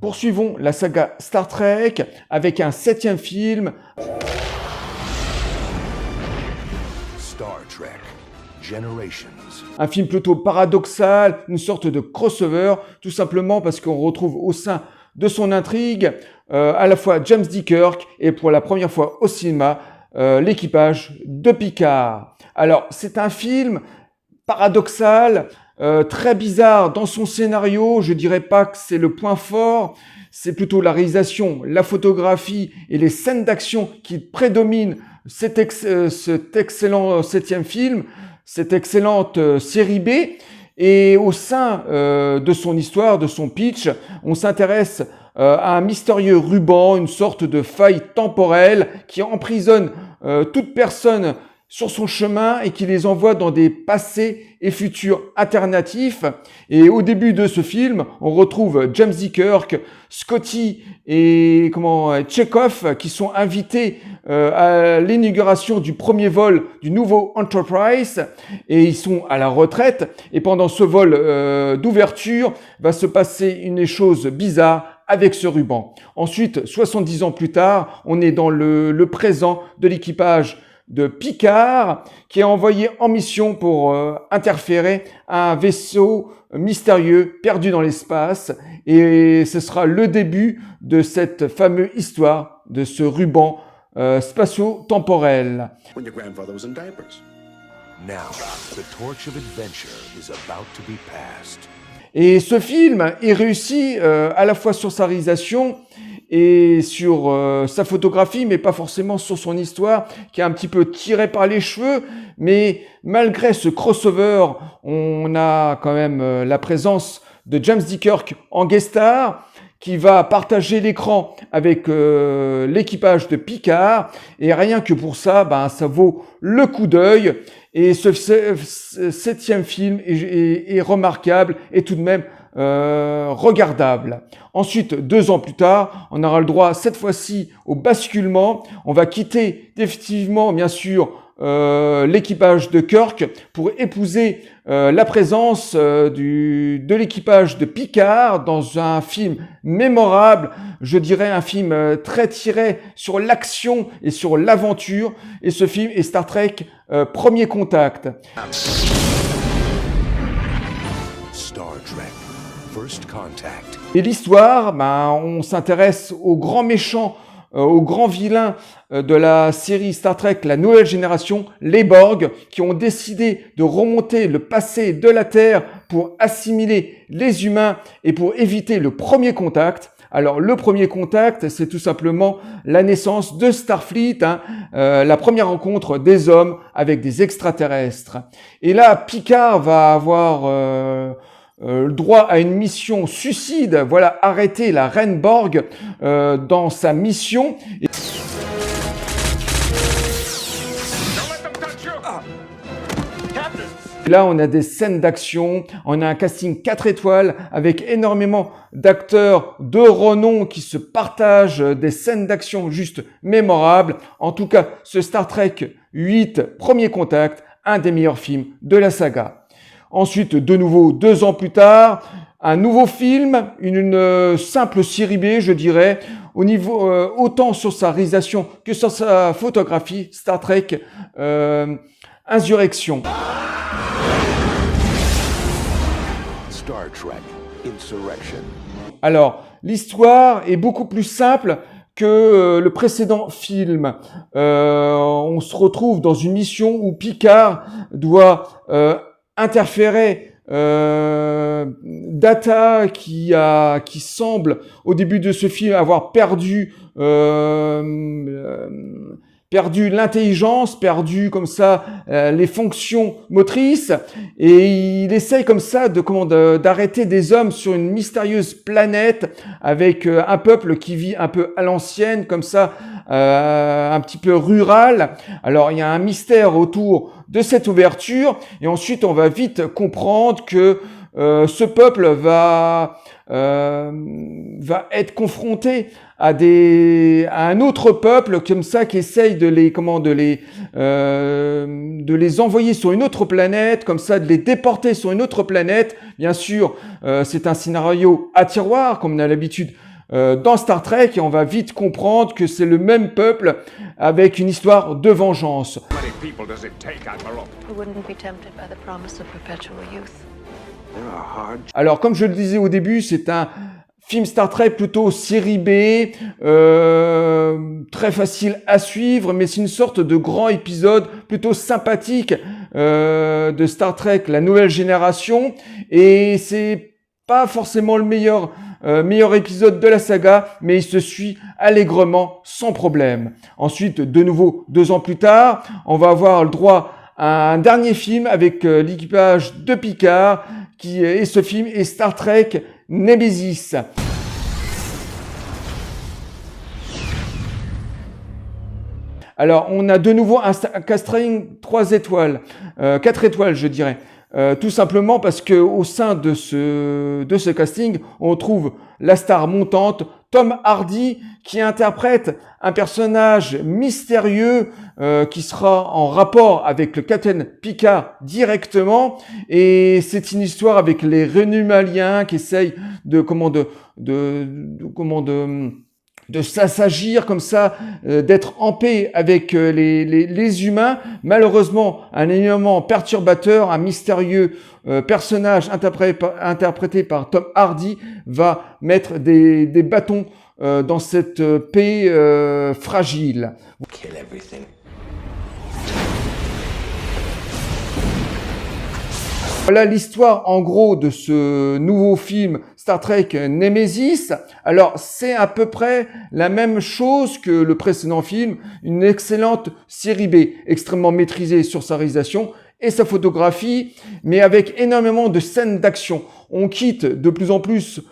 Poursuivons la saga Star Trek avec un 7e film. Star Trek Generations. Un film plutôt paradoxal, une sorte de crossover, tout simplement parce qu'on retrouve au sein de son intrigue à la fois James D. Kirk et pour la première fois au cinéma l'équipage de Picard. Alors c'est un film paradoxal, très bizarre dans son scénario. Je dirais pas que c'est le point fort, c'est plutôt la réalisation, la photographie et les scènes d'action qui prédominent cet excellent 7e film, cette excellente série B. Et au sein de son histoire, de son pitch, on s'intéresse à un mystérieux ruban, une sorte de faille temporelle qui emprisonne toute personne sur son chemin et qui les envoie dans des passés et futurs alternatifs. Et au début de ce film, on retrouve James D. Kirk, Scotty et Chekhov qui sont invités à l'inauguration du premier vol du nouveau Enterprise et ils sont à la retraite. Et pendant ce vol d'ouverture va se passer une chose bizarre avec ce ruban. Ensuite, 70 ans plus tard, on est dans le présent de l'équipage de Picard qui est envoyé en mission pour interférer à un vaisseau mystérieux perdu dans l'espace et ce sera le début de cette fameuse histoire de ce ruban spatio-temporel. When your grandfather was in diapers. Now, the torch of adventure is about to be passed. Et ce film est réussi à la fois sur sa réalisation et sur sa photographie, mais pas forcément sur son histoire, qui est un petit peu tirée par les cheveux. Mais malgré ce crossover, on a quand même la présence de James D. Kirk en guest star, qui va partager l'écran avec l'équipage de Picard. Et rien que pour ça, ça vaut le coup d'œil. Et ce 7e film est remarquable et tout de même regardable. Ensuite, 2 ans plus tard, on aura le droit cette fois-ci au basculement. On va quitter définitivement, bien sûr, l'équipage de Kirk pour épouser la présence de l'équipage de Picard dans un film mémorable, je dirais un film très tiré sur l'action et sur l'aventure, et ce film est Star Trek Premier Contact. Star Trek First Contact. Et l'histoire, on s'intéresse aux grands méchants, aux grands vilains de la série Star Trek, la nouvelle génération, les Borg, qui ont décidé de remonter le passé de la Terre pour assimiler les humains et pour éviter le premier contact. Alors, le premier contact, c'est tout simplement la naissance de Starfleet, la première rencontre des hommes avec des extraterrestres. Et là, Picard va avoir le droit à une mission suicide, voilà, arrêter la reine Borg dans sa mission. Et là, on a des scènes d'action, on a un casting 4 étoiles avec énormément d'acteurs de renom qui se partagent des scènes d'action juste mémorables. En tout cas, ce Star Trek 8, Premier Contact, un des meilleurs films de la saga. Ensuite, de nouveau, 2 ans plus tard, un nouveau film, une simple série B, je dirais, au niveau autant sur sa réalisation que sur sa photographie, Star Trek Insurrection. Star Trek Insurrection. Alors, l'histoire est beaucoup plus simple que le précédent film. On se retrouve dans une mission où Picard doit interférer Data qui semble au début de ce film avoir perdu l'intelligence, perdu comme ça les fonctions motrices, et il essaye comme ça d'arrêter des hommes sur une mystérieuse planète avec un peuple qui vit un peu à l'ancienne, comme ça, un petit peu rural. Alors il y a un mystère autour de cette ouverture, et ensuite on va vite comprendre que ce peuple va être confronté à un autre peuple comme ça qui essaye de les envoyer sur une autre planète, comme ça de les déporter sur une autre planète. Bien sûr, c'est un scénario à tiroir comme on a l'habitude dans Star Trek et on va vite comprendre que c'est le même peuple avec une histoire de vengeance. How many people does it take, Admiral? Who wouldn't be tempted by the promise of perpetual youth? There are hard Alors, comme je le disais au début, c'est un film Star Trek plutôt série B, très facile à suivre, mais c'est une sorte de grand épisode plutôt sympathique de Star Trek, la nouvelle génération, et c'est pas forcément le meilleur épisode de la saga, mais il se suit allègrement, sans problème. Ensuite, de nouveau, 2 ans plus tard, on va avoir le droit à un dernier film avec l'équipage de Picard, et ce film est Star Trek Nemesis. Alors, on a de nouveau un casting 3 étoiles, 4 étoiles, je dirais. Tout simplement parce que au sein de ce casting, on trouve la star montante Tom Hardy qui interprète un personnage mystérieux qui sera en rapport avec le Capitaine Picard directement, et c'est une histoire avec les Rénumaliens qui essayent de s'assagir comme ça, d'être en paix avec les humains. Malheureusement, un élément perturbateur, un mystérieux personnage interprété par Tom Hardy va mettre des bâtons dans cette paix fragile. kill everything. Voilà l'histoire en gros de ce nouveau film Star Trek Nemesis. Alors c'est à peu près la même chose que le précédent film, une excellente série B, extrêmement maîtrisée sur sa réalisation et sa photographie, mais avec énormément de scènes d'action. On quitte de plus en plus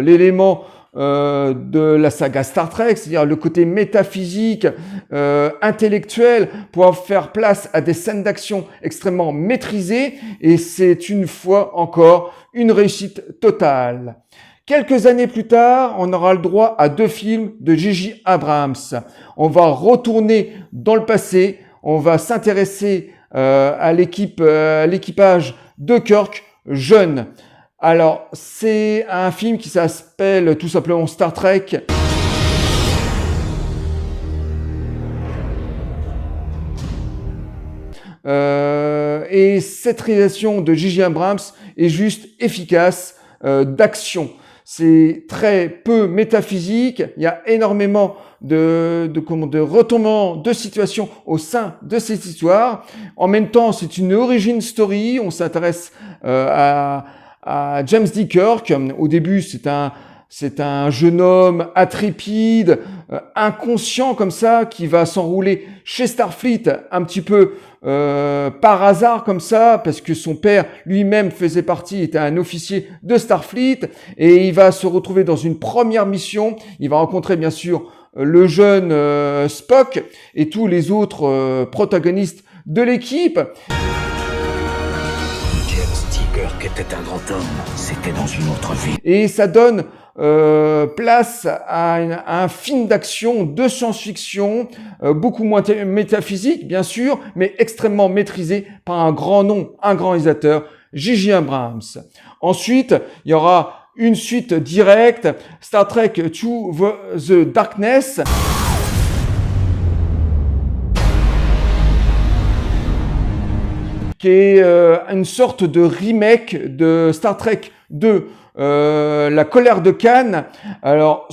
l'élément de la saga Star Trek, c'est-à-dire le côté métaphysique, intellectuel, pour faire place à des scènes d'action extrêmement maîtrisées, et c'est une fois encore une réussite totale. Quelques années plus tard, on aura le droit à 2 films de J.J. Abrams. On va retourner dans le passé, on va s'intéresser à l'équipage de Kirk jeune. Alors, c'est un film qui s'appelle tout simplement Star Trek. Et cette réalisation de J.J. Abrams est juste efficace, d'action. C'est très peu métaphysique, il y a énormément de retournements de situation au sein de cette histoire. En même temps, c'est une origin story, on s'intéresse à James D. Kirk. Au début, c'est un jeune homme intrépide, inconscient comme ça, qui va s'enrouler chez Starfleet un petit peu par hasard comme ça, parce que son père lui-même était un officier de Starfleet, et il va se retrouver dans une première mission. Il va rencontrer bien sûr le jeune Spock et tous les autres protagonistes de l'équipe. Kirk était un grand homme, c'était dans une autre vie. Et ça donne place à un film d'action de science-fiction, beaucoup moins métaphysique bien sûr, mais extrêmement maîtrisé par un grand nom, un grand réalisateur, J.J. Abrams. Ensuite, il y aura une suite directe, Star Trek To the Darkness. Qui est une sorte de remake de Star Trek 2, La colère de Khan. Alors,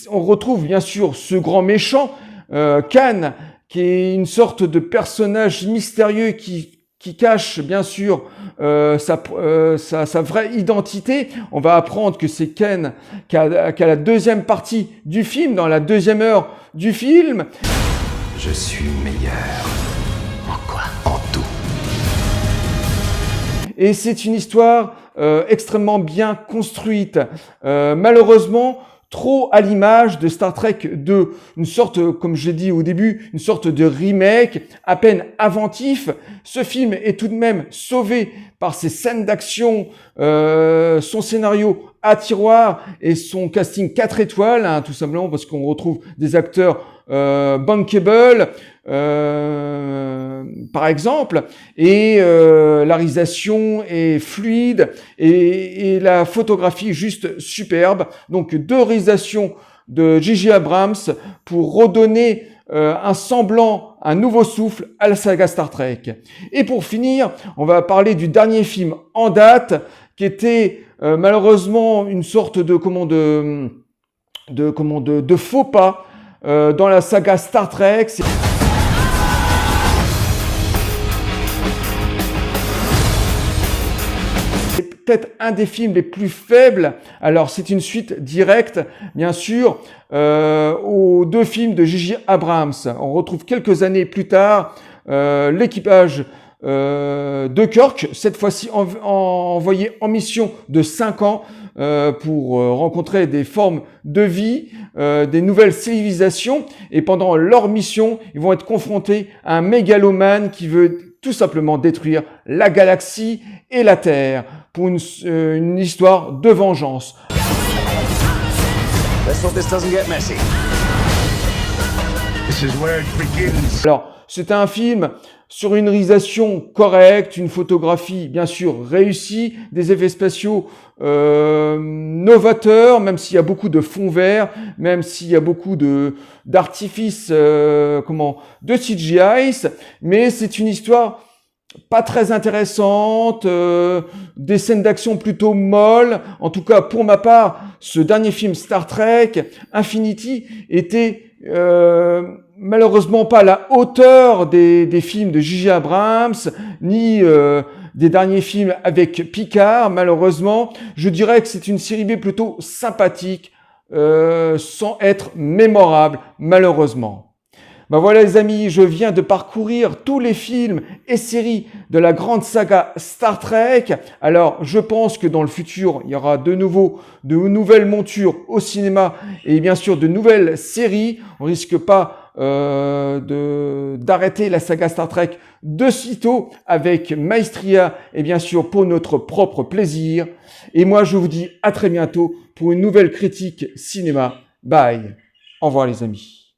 on retrouve bien sûr ce grand méchant, Khan, qui est une sorte de personnage mystérieux qui cache bien sûr sa vraie identité. On va apprendre que c'est Khan qu'à la deuxième partie du film, dans la deuxième heure du film. Je suis meilleur. En quoi? En tout. Et c'est une histoire extrêmement bien construite. Malheureusement, trop à l'image de Star Trek 2. Une sorte, comme j'ai dit au début, une sorte de remake, à peine inventif. Ce film est tout de même sauvé par ses scènes d'action, son scénario à tiroir et son casting 4 étoiles, hein, tout simplement parce qu'on retrouve des acteurs Bankable, par exemple, et la réalisation est fluide et la photographie juste superbe. Donc 2 réalisations de J.J. Abrams pour redonner un semblant, un nouveau souffle à la saga Star Trek. Et pour finir, on va parler du dernier film en date qui était malheureusement une sorte de faux pas dans la saga Star Trek. C'est peut-être un des films les plus faibles. Alors, c'est une suite directe, bien sûr, aux 2 films de J.J. Abrams. On retrouve quelques années plus tard l'équipage de Kirk, cette fois-ci envoyé en mission de 5 ans pour rencontrer des formes de vie, des nouvelles civilisations. Et pendant leur mission, ils vont être confrontés à un mégalomane qui veut tout simplement détruire la galaxie et la Terre pour une histoire de vengeance. Let's hope this doesn't get messy. This is where it begins. Alors, c'est un film sur une réalisation correcte, une photographie bien sûr réussie, des effets spatiaux novateurs, même s'il y a beaucoup de fond vert, même s'il y a beaucoup d'artifices, de CGI, mais c'est une histoire pas très intéressante, des scènes d'action plutôt molles. En tout cas, pour ma part, ce dernier film Star Trek, Infinity, était malheureusement pas à la hauteur des films de J.J. Abrams, ni des derniers films avec Picard, malheureusement. Je dirais que c'est une série B plutôt sympathique, sans être mémorable, malheureusement. Ben voilà les amis, je viens de parcourir tous les films et séries de la grande saga Star Trek. Alors je pense que dans le futur, il y aura de nouvelles montures au cinéma et bien sûr de nouvelles séries. On risque pas d'arrêter la saga Star Trek de sitôt avec maestria et bien sûr pour notre propre plaisir. Et moi je vous dis à très bientôt pour une nouvelle critique cinéma. Bye. Au revoir les amis.